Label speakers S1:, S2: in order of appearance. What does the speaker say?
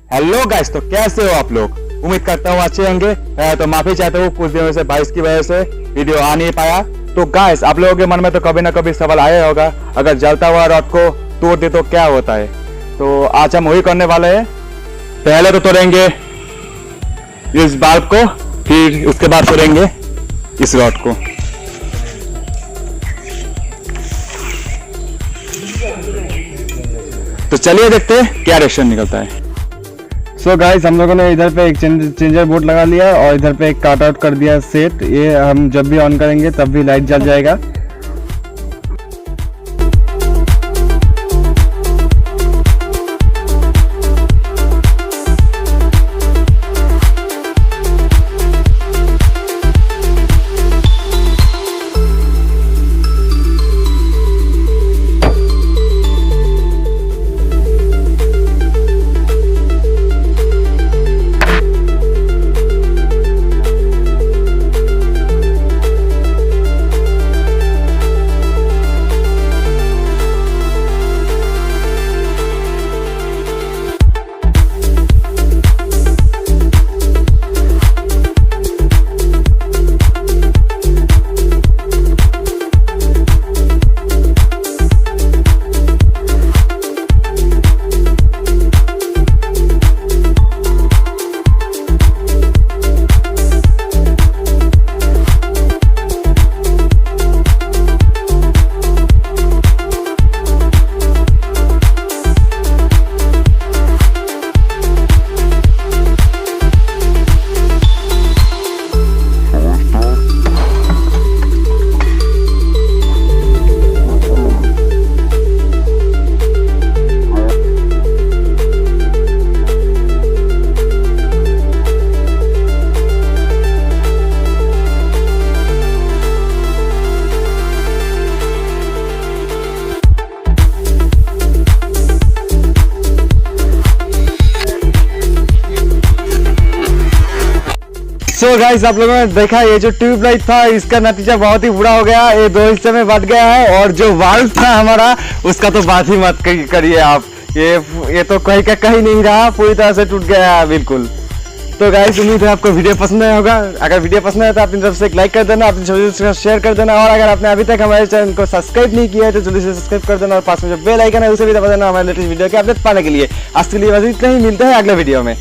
S1: Hello guys, तो कैसे हो आप लोग? उम्मीद करता हूँ अच्छे होंगे। तो माफी चाहता हूँ, कुछ दिनों से बारिश की वजह से वीडियो आ नहीं पाया। तो गाइस, आप लोगों के मन में तो कभी ना कभी सवाल आया होगा, अगर जलता हुआ रॉड को तोड़ दे तो क्या होता है। तो आज हम वही करने वाले हैं। पहले तो तोड़ेंगे इस बल्ब को, फिर उसके बाद तोड़ेंगे इस रॉड को। तो चलिए देखते हैं क्या रिएक्शन निकलता है।
S2: सो गाइस, हम लोगों ने इधर पे एक चेंजर बोर्ड लगा लिया और इधर पे एक काट आउट कर दिया सेट। ये हम जब भी ऑन करेंगे तब भी लाइट जल जाएगा। सो गाइस, आप लोगों ने देखा ये जो ट्यूबलाइट था इसका नतीजा बहुत ही बुरा हो गया। ये दो हिस्से में बट गया है और जो वाल्व था हमारा उसका तो बात ही मत करिए आप। ये तो कहीं का कहीं नहीं रहा, पूरी तरह से टूट गया है बिल्कुल। तो गाइस, उम्मीद है आपको वीडियो पसंद आया होगा। अगर वीडियो पसंद आया तो अपनी तरफ से एक लाइक कर देना, अपनी छोटे शेयर कर देना, और अगर आपने अभी तक हमारे चैनल को सब्सक्राइब नहीं किया है तो जल्दी से सब्सक्राइब कर देना और पास में जो बेल आइकन है उसे भी दबा देना हमारे लेटेस्ट वीडियो के अपडेट पाने के लिए। आज के लिए बस इतना ही, मिलते हैं अगले वीडियो में।